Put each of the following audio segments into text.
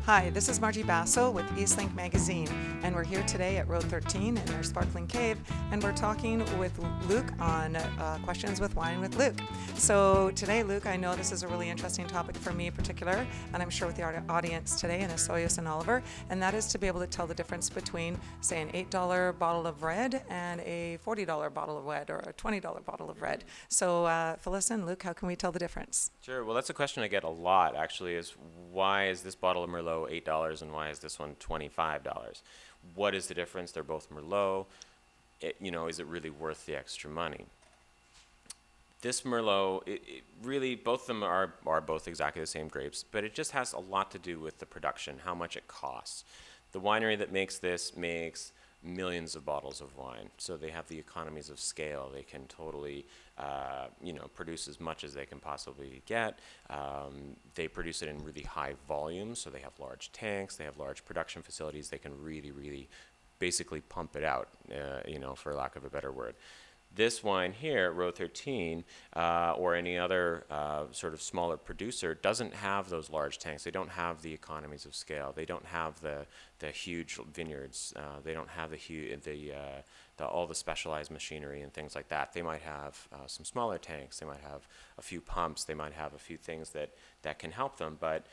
Hi, this is Margie Basso with Eastlink Magazine, and we're here today at Road 13 in their Sparkling Cave, and we're talking with Luke on Questions with Wine with Luke. So today, Luke, I know this is a really interesting topic for me in particular, and I'm sure with the audience today, and Asoyos and Oliver, and that is to be able to tell the difference between, say, an $8 bottle of red and a $40 bottle of red or a $20 bottle of red. So Phyllis and Luke, how can we tell the difference? Sure. Well, that's a question I get a lot, actually, is why is this bottle of Merlot $8 and why is this one $25? What is the difference? They're both Merlot. Is it really worth the extra money? This Merlot, it really, both of them are both exactly the same grapes, but it just has a lot to do with the production, how much it costs. The winery that makes this makes millions of bottles of wine, so they have the economies of scale. They can totally, produce as much as they can possibly get. They produce it in really high volumes, so they have large tanks, they have large production facilities. They can really, really basically pump it out, for lack of a better word. This wine here, Row 13, or any other sort of smaller producer, doesn't have those large tanks. They don't have the economies of scale. They don't have the huge vineyards. They don't have all the specialized machinery and things like that. They might have some smaller tanks. They might have a few pumps. They might have a few things that can help them, but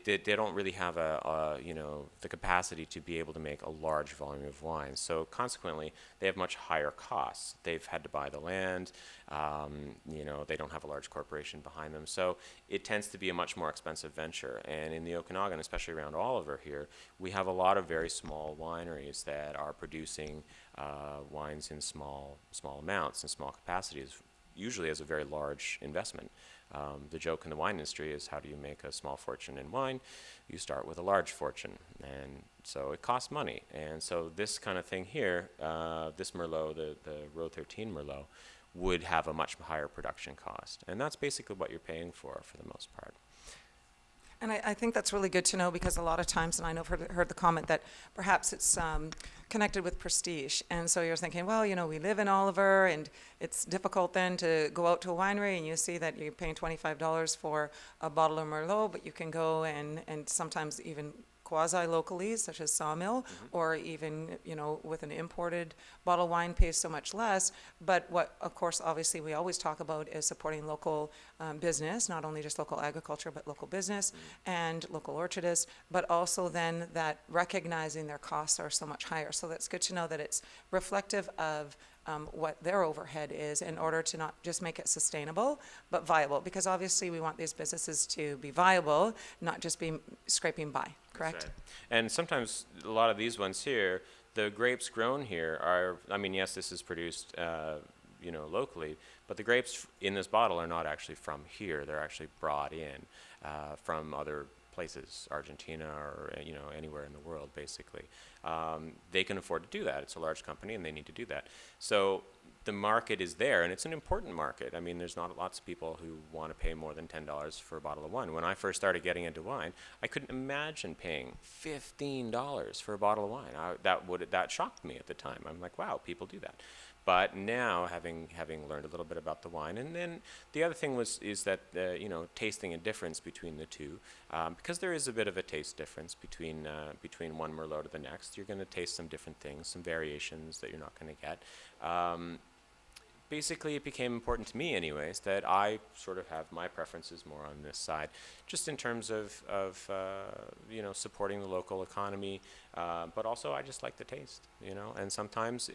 they don't really have the capacity to be able to make a large volume of wine. So consequently, they have much higher costs. They've had to buy the land. They don't have a large corporation behind them. So it tends to be a much more expensive venture. And in the Okanagan, especially around Oliver here, we have a lot of very small wineries that are producing wines in small amounts and small capacities, usually as a very large investment. The joke in the wine industry is, how do you make a small fortune in wine? You start with a large fortune, and so it costs money. And so this kind of thing here, this Merlot, the Row 13 Merlot, would have a much higher production cost, and that's basically what you're paying for the most part. And I think that's really good to know, because a lot of times, and I know I've heard the comment that perhaps it's connected with prestige. And so you're thinking, well, we live in Oliver, and it's difficult then to go out to a winery and you see that you're paying $25 for a bottle of Merlot, but you can go and sometimes even quasi-locally, such as Sawmill, or even, with an imported bottle of wine pays so much less. But what, of course, obviously we always talk about is supporting local business, not only just local agriculture, but local business and local orchardists, but also then that recognizing their costs are so much higher. So that's good to know that it's reflective of what their overhead is, in order to not just make it sustainable, but viable. Because obviously we want these businesses to be viable, not just be scraping by, correct? That's right. And sometimes a lot of these ones here, the grapes grown here are, yes, this is produced, locally, but the grapes in this bottle are not actually from here. They're actually brought in from other places, Argentina or anywhere in the world, basically. They can afford to do that. It's a large company, and they need to do that. So the market is there, and it's an important market. There's not lots of people who want to pay more than $10 for a bottle of wine. When I first started getting into wine, I couldn't imagine paying $15 for a bottle of wine. That shocked me at the time. I'm like, wow, people do that. But now, having learned a little bit about the wine, and then the other thing is that tasting a difference between the two, because there is a bit of a taste difference between one Merlot to the next. You're going to taste some different things, some variations that you're not going to get. Basically, it became important to me, anyways, that I sort of have my preferences more on this side, just in terms of supporting the local economy, but also I just like the taste, and sometimes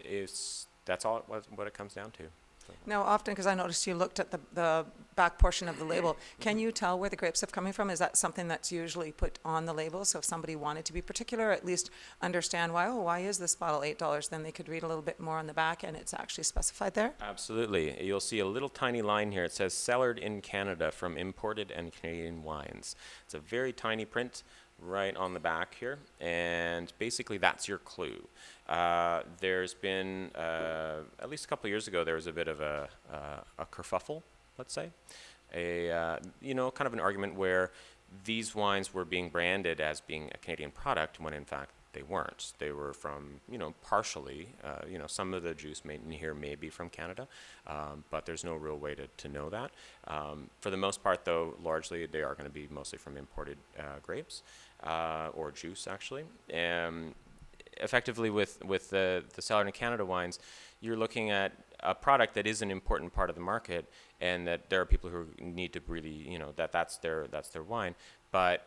that's all what it comes down to. So. Now, often, because I noticed you looked at the back portion of the label, can you tell where the grapes have coming from? Is that something that's usually put on the label? So if somebody wanted to be particular, at least understand why is this bottle $8, then they could read a little bit more on the back, and it's actually specified there? Absolutely. You'll see a little tiny line here. It says, cellared in Canada from imported and Canadian wines. It's a very tiny print right on the back here, and basically that's your clue. There's been, at least a couple of years ago, there was a bit of a kerfuffle, let's say, kind of an argument where these wines were being branded as being a Canadian product, when in fact they weren't. They were from, partially, some of the juice made in here may be from Canada, but there's no real way to know that. For the most part, though, largely they are going to be mostly from imported grapes or juice, actually. Effectively, with the Southern Canada wines, you're looking at a product that is an important part of the market, and that there are people who need to really, that's their wine, but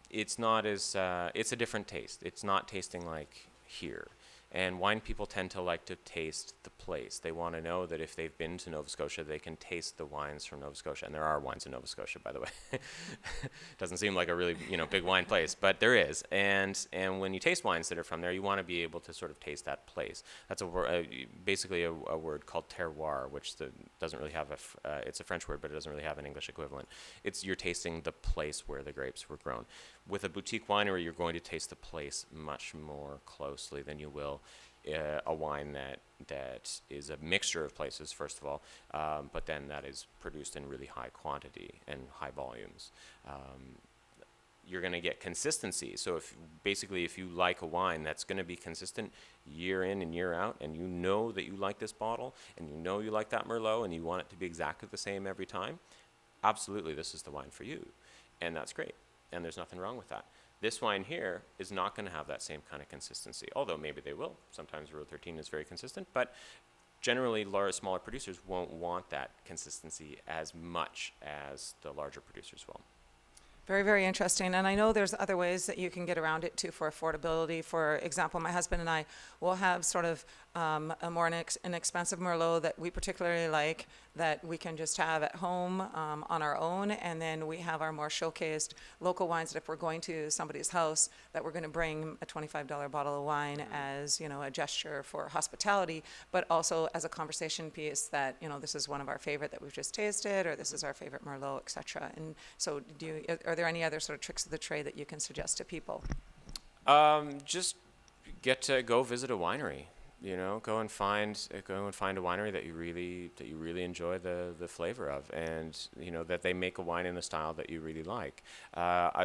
it's not as it's a different taste. It's not tasting like here. And wine people tend to like to taste the place. They want to know that if they've been to Nova Scotia, they can taste the wines from Nova Scotia. And there are wines in Nova Scotia, by the way. Doesn't seem like a really big wine place, but there is. And when you taste wines that are from there, you want to be able to sort of taste that place. That's basically a word called terroir, which doesn't really have it's a French word, but it doesn't really have an English equivalent. You're tasting the place where the grapes were grown. With a boutique winery, you're going to taste the place much more closely than you will a wine that is a mixture of places, first of all, but then that is produced in really high quantity and high volumes. You're going to get consistency. So if you like a wine that's going to be consistent year in and year out, and you know that you like this bottle, and you know you like that Merlot, and you want it to be exactly the same every time, absolutely, this is the wine for you. And that's great. And there's nothing wrong with that. This wine here is not going to have that same kind of consistency, although maybe they will. Sometimes Road 13 is very consistent, but generally smaller producers won't want that consistency as much as the larger producers will. Very, very interesting. And I know there's other ways that you can get around it too for affordability. For example, my husband and I will have sort of a more inexpensive Merlot that we particularly like, that we can just have at home on our own. And then we have our more showcased local wines that if we're going to somebody's house, that we're going to bring a $25 bottle of wine as, a gesture for hospitality, but also as a conversation piece that, this is one of our favorite that we've just tasted, or this is our favorite Merlot, et cetera. And so are there any other sort of tricks of the trade that you can suggest to people? Just get to go visit a winery. Go and find a winery that you really enjoy the flavor of, and that they make a wine in the style that you really like.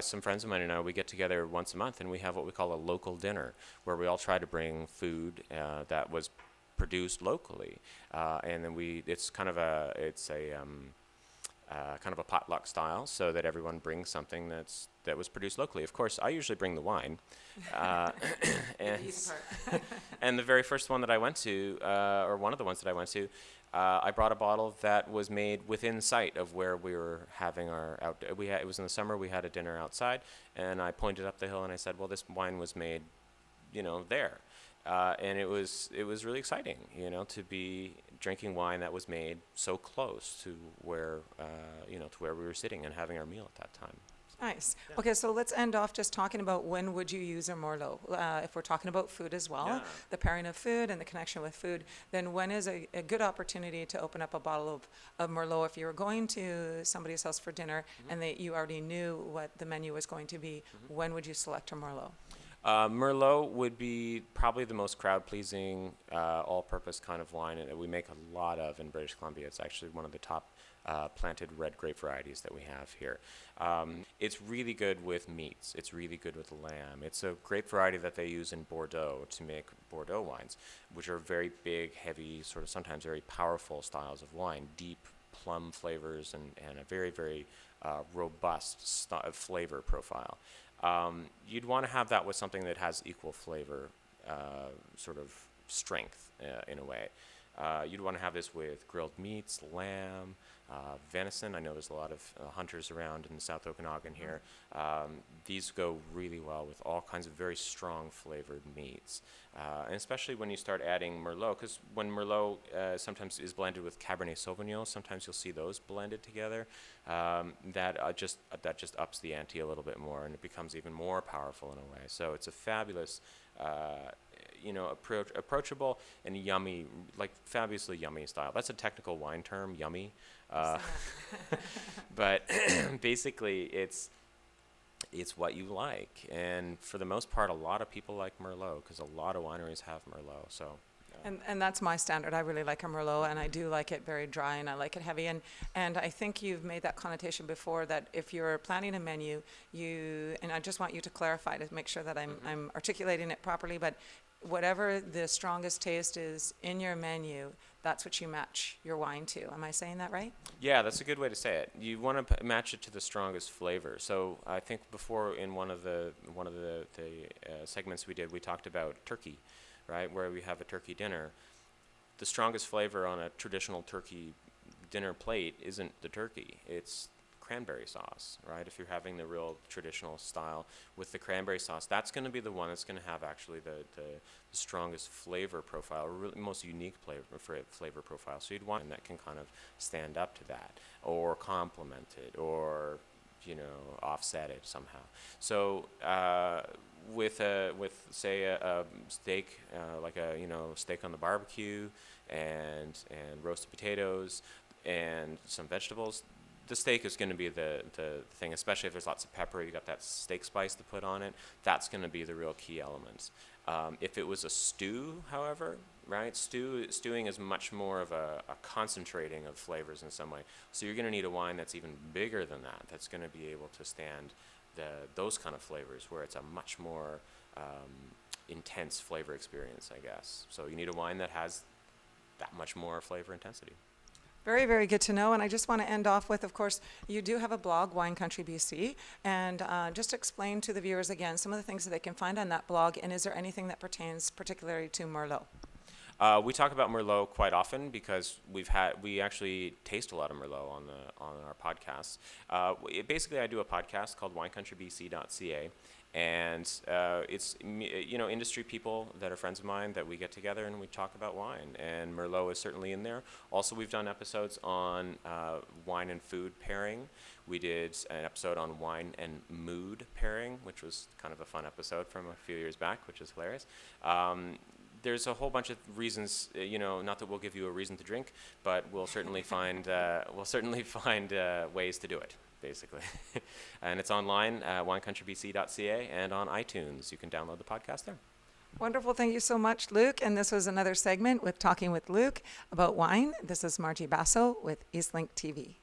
Some friends of mine and I, we get together once a month and we have what we call a local dinner, where we all try to bring food that was produced locally, and then it's kind of a potluck style, so that everyone brings something that was produced locally. Of course, I usually bring the wine. And the very first one that I went to, or one of the ones that I went to, I brought a bottle that was made within sight of where we were having our it was in the summer. We had a dinner outside, and I pointed up the hill and I said, "Well, this wine was made, there." And it was really exciting, to be drinking wine that was made so close to where we were sitting and having our meal at that time. Nice. Yeah. Okay, so let's end off just talking about when would you use a Merlot? If we're talking about food as well, the pairing of food and the connection with food, then when is a good opportunity to open up a bottle of Merlot? If you were going to somebody's house for dinner and you already knew what the menu was going to be, when would you select a Merlot? Merlot would be probably the most crowd-pleasing, all-purpose kind of wine that we make a lot of in British Columbia. It's actually one of the top planted red grape varieties that we have here. It's really good with meats. It's really good with lamb. It's a grape variety that they use in Bordeaux to make Bordeaux wines, which are very big, heavy, sort of sometimes very powerful styles of wine, deep plum flavors and a very, very robust flavor profile. You'd want to have that with something that has equal flavor, sort of strength in a way. You'd want to have this with grilled meats, lamb, venison. I know there's a lot of hunters around in the South Okanagan here. These go really well with all kinds of very strong flavored meats. And especially when you start adding Merlot, because when Merlot sometimes is blended with Cabernet Sauvignon, sometimes you'll see those blended together. That just ups the ante a little bit more, and it becomes even more powerful in a way. So it's a fabulous, approachable and yummy, like fabulously yummy style. That's a technical wine term, yummy. But basically, it's what you like, and for the most part, a lot of people like Merlot because a lot of wineries have Merlot. So And that's my standard. I really like a Merlot, and I do like it very dry, and I like it heavy. And I think you've made that connotation before that if you're planning a menu, and I just want you to clarify to make sure that I'm articulating it properly, but whatever the strongest taste is in your menu, that's what you match your wine to. Am I saying that right? Yeah, that's a good way to say it. You want to match it to the strongest flavor. So I think before in one of the segments we did, we talked about turkey, right? Where we have a turkey dinner. The strongest flavor on a traditional turkey dinner plate isn't the turkey. It's cranberry sauce, right? If you're having the real traditional style with the cranberry sauce, that's going to be the one that's going to have actually the strongest flavor profile, or really most unique flavor profile. So you'd want one that can kind of stand up to that, or complement it, or offset it somehow. So with say a steak, like a steak on the barbecue, and roasted potatoes and some vegetables, the steak is going to be the thing, especially if there's lots of pepper. You got that steak spice to put on it. That's going to be the real key elements. If it was a stew, however, right? Stewing is much more of a concentrating of flavors in some way. So you're going to need a wine that's even bigger than that. That's going to be able to stand those kind of flavors, where it's a much more intense flavor experience, I guess. So you need a wine that has that much more flavor intensity. Very, very good to know. And I just want to end off with, of course, you do have a blog, Wine Country BC, and just explain to the viewers again some of the things that they can find on that blog, and is there anything that pertains particularly to Merlot? We talk about Merlot quite often because we actually taste a lot of Merlot on our podcasts. Basically, I do a podcast called WineCountryBC.ca, and it's industry people that are friends of mine that we get together and we talk about wine, and Merlot is certainly in there. Also, we've done episodes on wine and food pairing. We did an episode on wine and mood pairing, which was kind of a fun episode from a few years back, which is hilarious. There's a whole bunch of reasons, not that we'll give you a reason to drink, but we'll certainly find ways to do it, basically. And it's online, winecountrybc.ca, and on iTunes. You can download the podcast there. Wonderful. Thank you so much, Luke. And this was another segment with Talking with Luke about wine. This is Margie Basso with Eastlink TV.